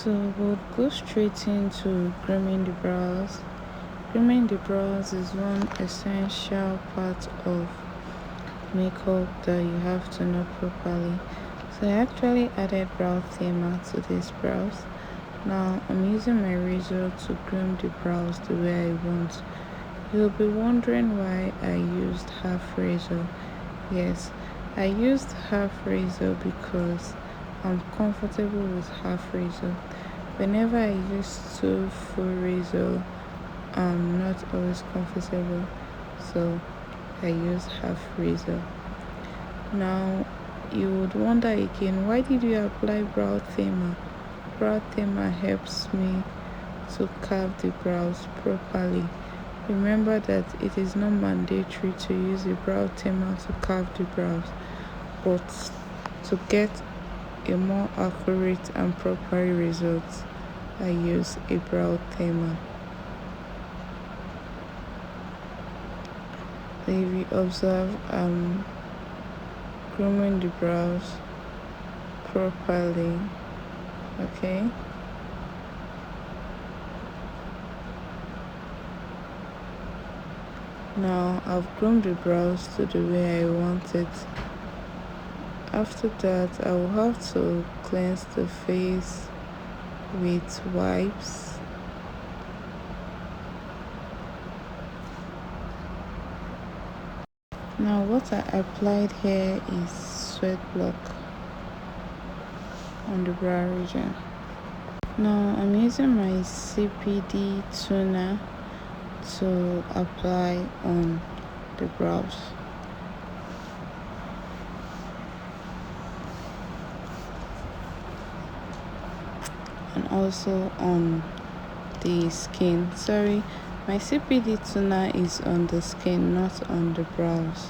So we'll go straight into grooming the brows. Grooming the brows is one essential part of makeup that you have to know properly. So I actually added brow thinner to these brows. Now I'm using my razor to groom the brows the way I want. You'll be wondering why I used half razor. Yes, I used half razor because I'm comfortable with half razor. Whenever I use two full razor, I'm not always comfortable, so I use half razor. Now you would wonder again, why did you apply brow thinner? Brow thinner helps me to carve the brows properly. Remember that it is not mandatory to use a brow thinner to carve the brows, but to get a more accurate and proper result, I use a brow thinner. If you observe, grooming the brows properly. Okay. Now I've groomed the brows to the way I want it. After that, I will have to cleanse the face with wipes. Now what I applied here is sweat block on the brow region. Now I'm using my CPD toner to apply on the brows. And also on the skin. Sorry, my CPD toner is on the skin, not on the brows.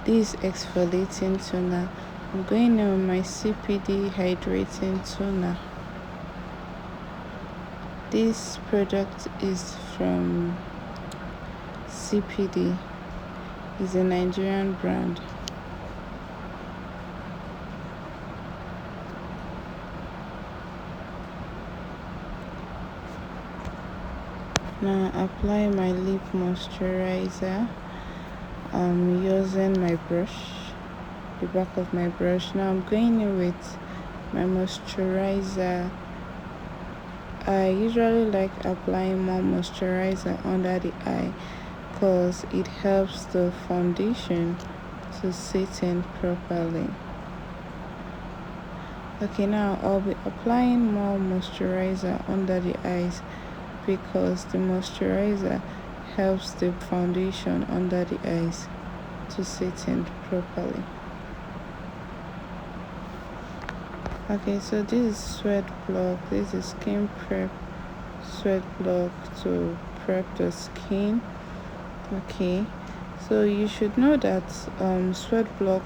This exfoliating toner. I'm going in with my CPD hydrating toner. This product is from CPD. It's a Nigerian brand. Now apply my lip moisturizer. I'm using my brush, the back of my brush. Now I'm going in with my moisturizer. I usually like applying more moisturizer under the eye because it helps the foundation to sit in properly. Okay, now I'll be applying more moisturizer under the eyes because the moisturizer helps the foundation under the eyes to sit in properly. Okay, so this is sweat block. This is skin prep sweat block to prep the skin. Okay, so you should know that sweat block,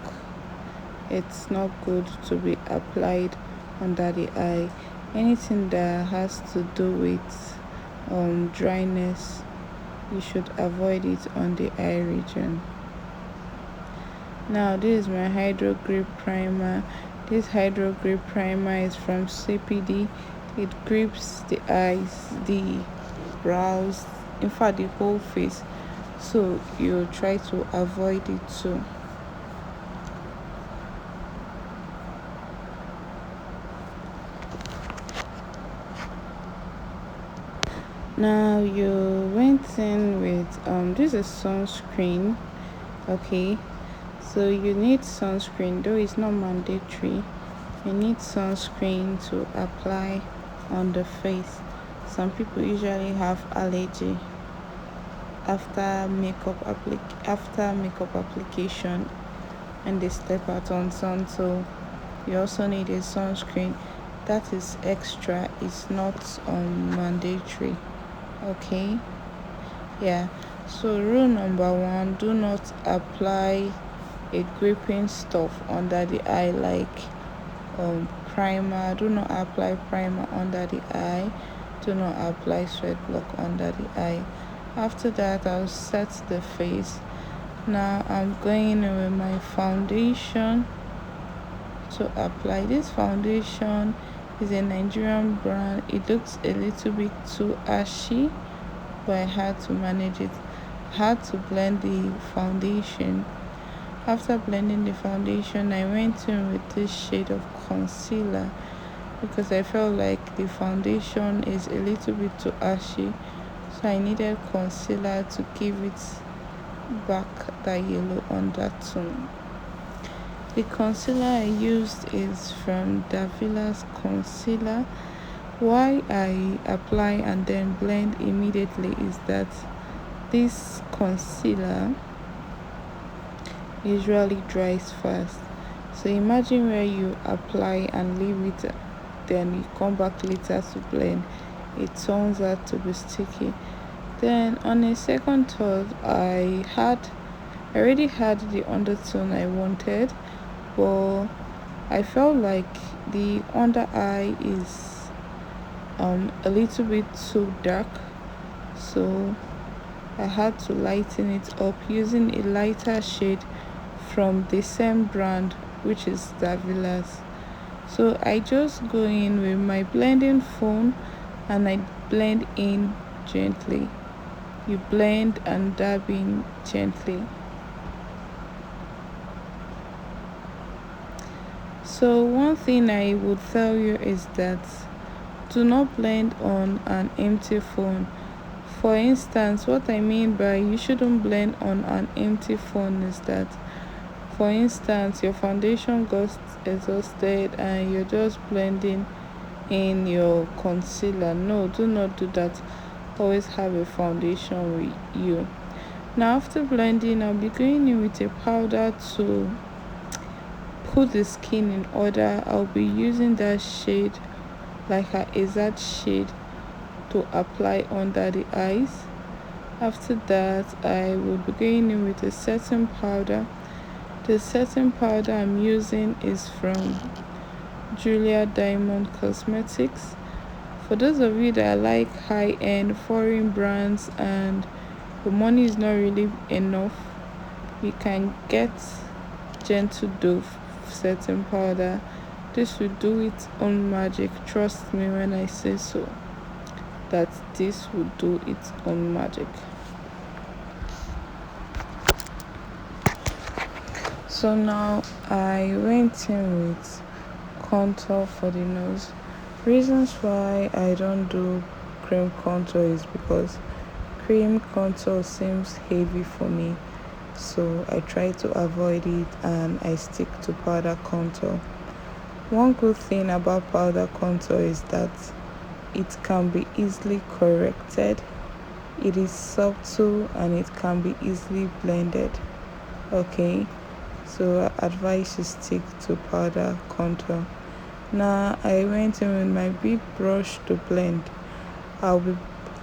it's not good to be applied under the eye. Anything that has to do with dryness, you should avoid it on the eye region. Now this is my Hydro Grip primer. This Hydro Grip primer is from CPD. It grips the eyes, the brows, in fact the whole face, so you try to avoid it too. Now you went in with this is sunscreen. Okay, so you need sunscreen, though it's not mandatory. You need sunscreen to apply on the face. Some people usually have allergy after makeup application and they step out on sun, so you also need a sunscreen. That is extra, it's not mandatory. Okay, yeah. So rule number 1, do not apply a gripping stuff under the eye like primer. Do not apply primer under the eye. Do not apply sweat block under the eye. After that, I'll set the face. Now I'm going with my foundation to apply. This foundation It's a Nigerian brand. It looks a little bit too ashy, but I had to manage it. I had to blend the foundation. After blending the foundation, I went in with this shade of concealer because I felt like the foundation is a little bit too ashy, so I needed concealer to give it back that yellow undertone. The concealer I used is from Davila's concealer. Why I apply and then blend immediately is that this concealer usually dries fast. So imagine where you apply and leave it, then you come back later to blend. It turns out to be sticky. Then on a second thought, I already had the undertone I wanted, but I felt like the under eye is a little bit too dark, so I had to lighten it up using a lighter shade from the same brand, which is Davila's. So I just go in with my blending foam and I blend in gently. You blend and dab in gently. So one thing I would tell you is that do not blend on an empty phone. For instance, what I mean by you shouldn't blend on an empty phone is that, for instance, your foundation got exhausted and you're just blending in your concealer. No, do not do that. Always have a foundation with you. Now after blending, I'll be going in with a powder to put the skin in order. I'll be using that shade, like a exact shade, to apply under the eyes. After that, I will be going in with a setting powder. The setting powder I'm using is from Julia Diamond Cosmetics. For those of you that like high-end foreign brands and the money is not really enough, you can get Gentle Dove setting powder. This will do its own magic. Trust me when I say so, that this will do its own magic. So now I went in with contour for the nose. Reasons why I don't do cream contour is because cream contour seems heavy for me, so I try to avoid it and I stick to powder contour. One good thing about powder contour is that it can be easily corrected. It is subtle and it can be easily blended. Okay, so I advise you stick to powder contour. Now I went in with my big brush to blend. I'll be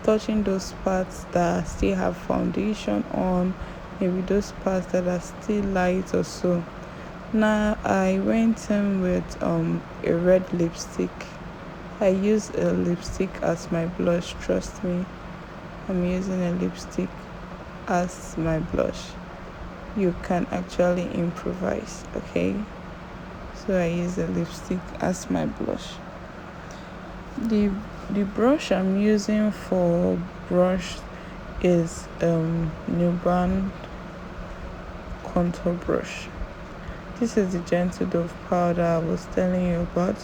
touching those parts that still have foundation on, maybe those parts that are still light or so. Now I went in with a red lipstick. I use a lipstick as my blush. Trust me, I'm using a lipstick as my blush. You can actually improvise, okay? So I use a lipstick as my blush. The brush I'm using for brush is New Brand contour brush. This is the Gentle Dove powder I was telling you about.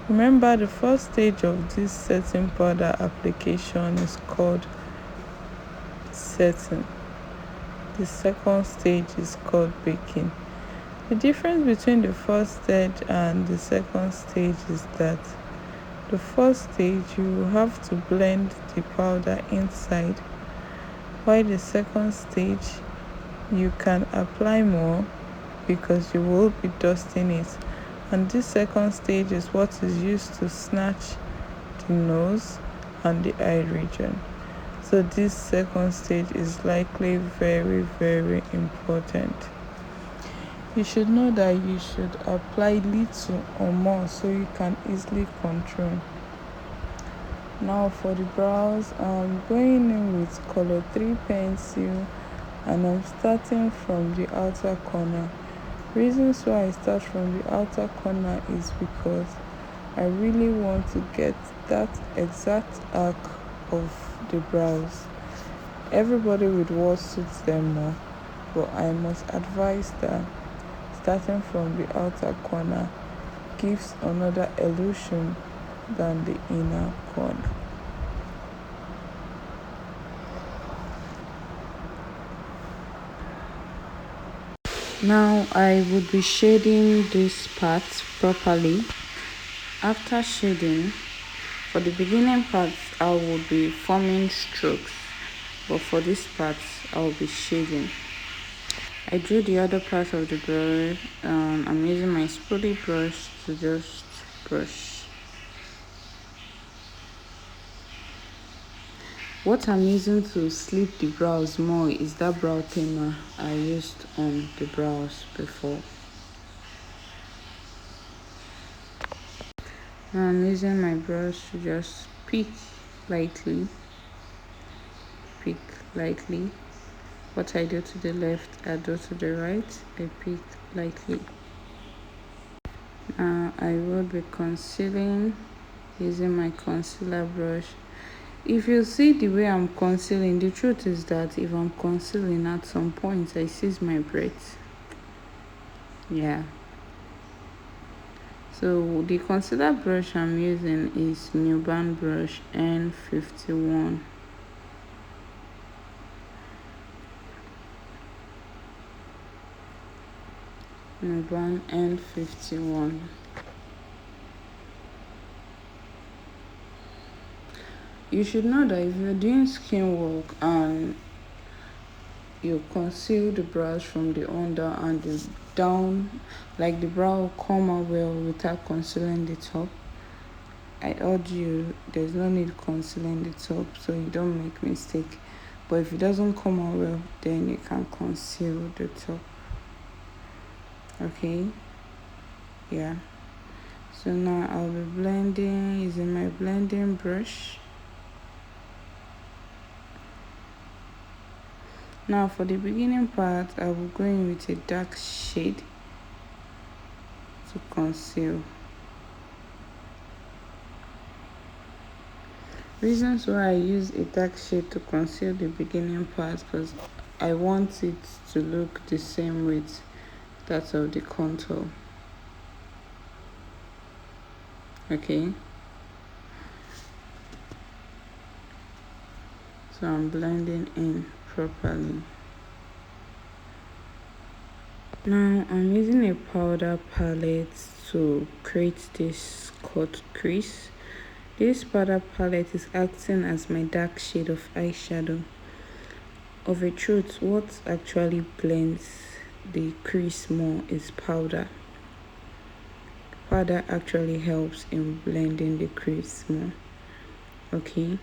Remember, the first stage of this setting powder application is called setting. The second stage is called baking. The difference between the first stage and the second stage is that the first stage you have to blend the powder inside, while the second stage you can apply more because you will be dusting it, and this second stage is what is used to snatch the nose and the eye region. So this second stage is likely very, very important. You should know that you should apply little or more so you can easily control. Now for the brows, I'm going in with color 3 pencil and I'm starting from the outer corner. Reasons why I start from the outer corner is because I really want to get that exact arc of the brows. Everybody with what suits them more, but I must advise that starting from the outer corner gives another illusion than the inner corner. Now I would be shading this part properly. After shading, for the beginning parts I will be forming strokes, but for this part I will be shading. I drew the other part of the brush. I'm using my spoolie brush to just brush. What I'm using to sleep the brows more is that brow tamer I used on the brows before. Now I'm using my brush to just pick lightly. What I do to the left, I do to the right. I pick lightly. Now I will be concealing using my concealer brush. If you see the way I'm concealing, the truth is that if I'm concealing at some point, I seize my breath. Yeah. So the concealer brush I'm using is Newborn brush N51. Newborn N51. You should know that if you're doing skin work and you conceal the brows from the under and the down, like the brow will come out well without concealing the top, I urge you, there's no need concealing the top so you don't make mistake. But if it doesn't come out well, then you can conceal the top. Okay, yeah. So now I'll be blending using my blending brush. Now for the beginning part, I will go in with a dark shade to conceal. Reasons why I use a dark shade to conceal the beginning part, because I want it to look the same with that of the contour. Okay, so I'm blending in properly. Now I'm using a powder palette to create this cut crease. This powder palette is acting as my dark shade of eyeshadow. Of a truth, what actually blends the crease more is powder. Powder actually helps in blending the crease more. Okay,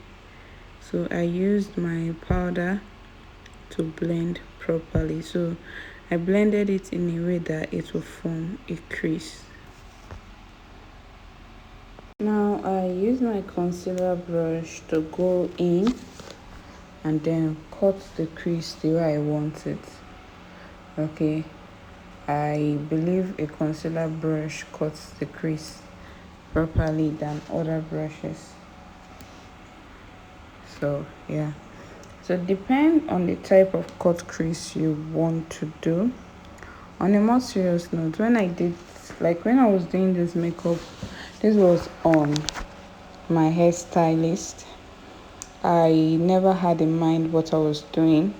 so I used my powder to blend properly. So I blended it in a way that it will form a crease. Now I use my concealer brush to go in and then cut the crease the way I want it. Okay, I believe a concealer brush cuts the crease properly than other brushes. So yeah, so depend on the type of cut crease you want to do. On a more serious note, when I was doing this makeup, this was on my hairstylist. I never had in mind what I was doing.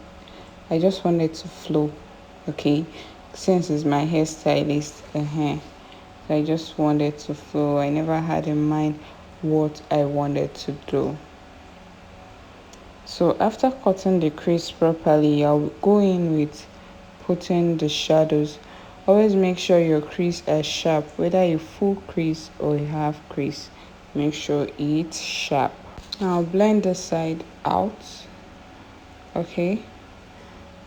I just wanted to flow. Okay, since it's my hairstylist, so I just wanted to flow. I never had in mind what I wanted to do. So after cutting the crease properly, I'll go in with putting the shadows. Always make sure your crease is sharp, whether a full crease or a half crease. Make sure it's sharp. Now I'll blend this side out. Okay,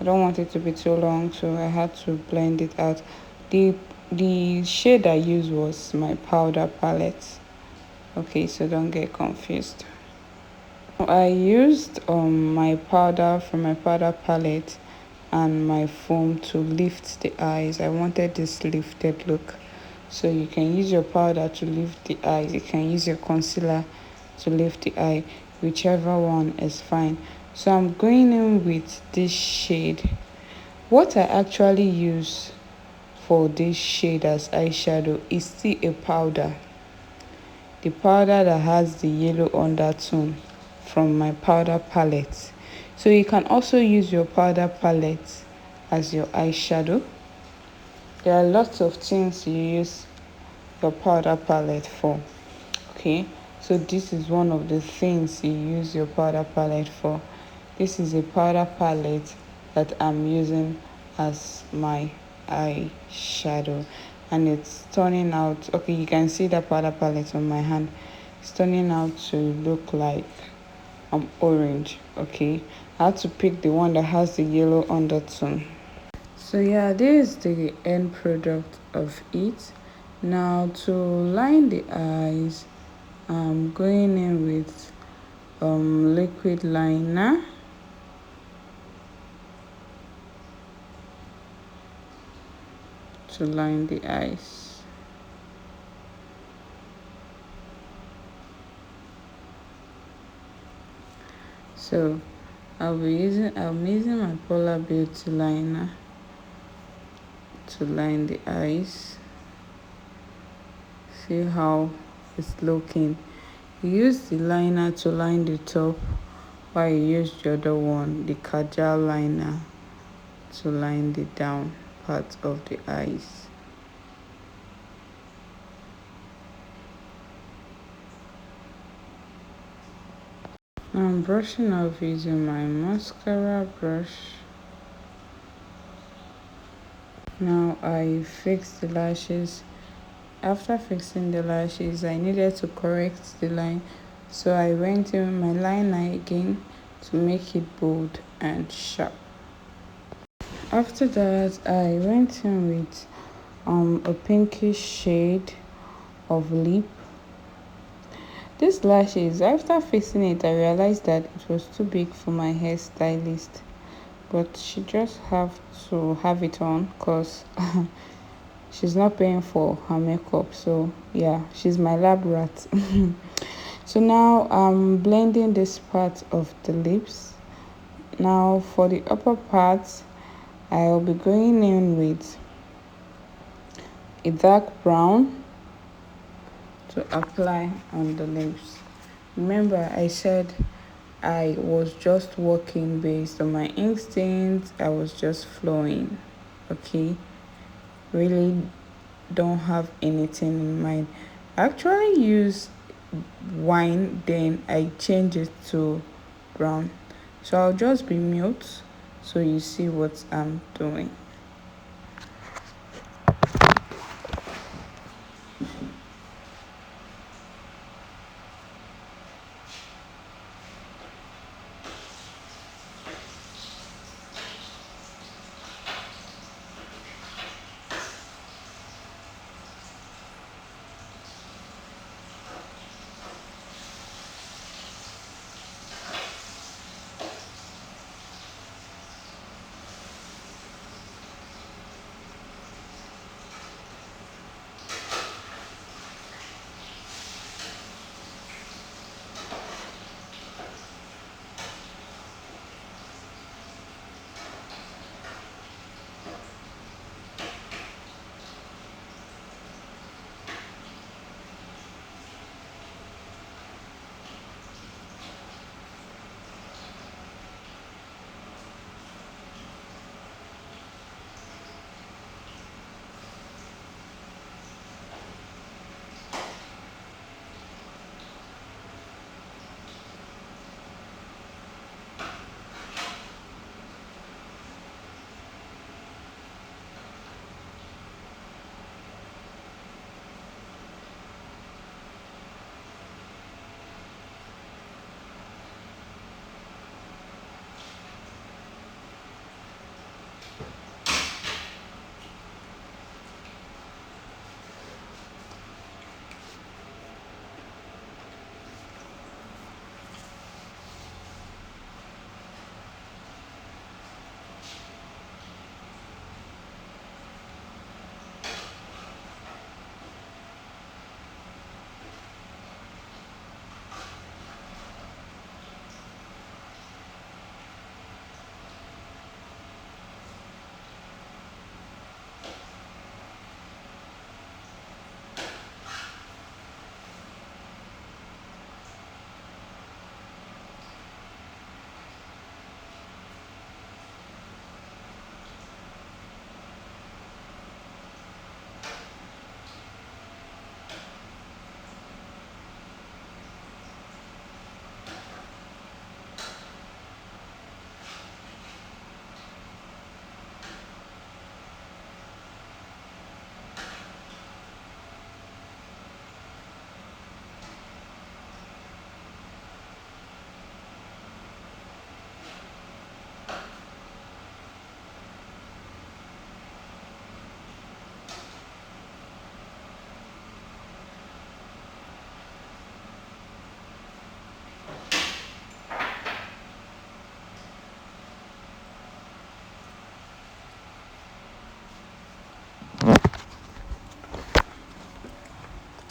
I don't want it to be too long, so I had to blend it out. The shade I used was my powder palette. Okay, so don't get confused. I used my powder from my powder palette and my foam to lift the eyes. I wanted this lifted look, So you can use your powder to lift the eye, you can use your concealer to lift the eye, whichever one is fine. So I'm going in with this shade. What I actually use for this shade as eyeshadow is still a powder, the powder that has the yellow undertone from my powder palette. So you can also use your powder palette as your eyeshadow. There are lots of things you use your powder palette for. Okay, so this is one of the things you use your powder palette for. This is a powder palette that I'm using as my eyeshadow, and it's turning out okay. You can see the powder palette on my hand. It's turning out to look like orange. Okay, I had to pick the one that has the yellow undertone. So yeah, this is the end product of it. Now to line the eyes, I'm going in with liquid liner. To line the eyes. So I'm using my Polar Beauty liner to line the eyes. See how it's looking. You use the liner to line the top, while you use the other one, the kajal liner, to line the down part of the eyes. Now I'm brushing off using my mascara brush. Now I fix the lashes. After fixing the lashes, I needed to correct the line, so I went in with my liner again to make it bold and sharp. After that, I went in with a pinkish shade of lip. This lashes, after fixing it, I realized that it was too big for my hairstylist, but she just have to have it on because she's not paying for her makeup. So yeah, she's my lab rat. So now I'm blending this part of the lips. Now for the upper part, I'll be going in with a dark brown to apply on the lips. Remember, I said I was just working based on my instincts. I was just flowing. Okay, really don't have anything in mind. I actually use wine, then I change it to brown. So I'll just be mute so you see what I'm doing.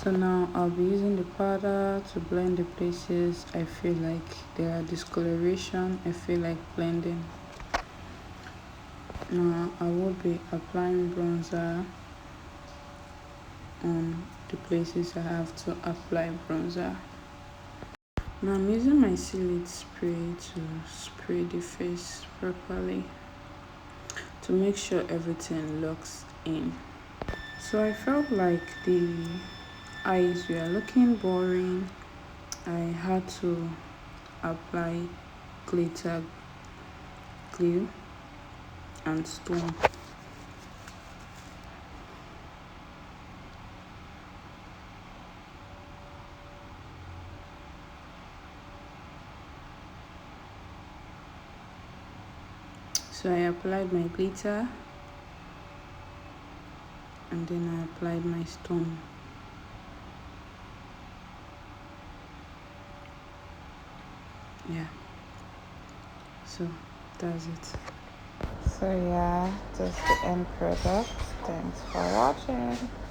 So now I'll be using the powder to blend the places I feel like there are discoloration, I feel like blending. Now I will be applying bronzer on the places I have to apply bronzer. Now I'm using my Sealant spray to spray the face properly to make sure everything locks in. So I felt like the eyes were looking boring. I had to apply glitter glue and stone. So I applied my glitter and then I applied my stone. Yeah, so that's it. So yeah, that's the end product. Thanks for watching.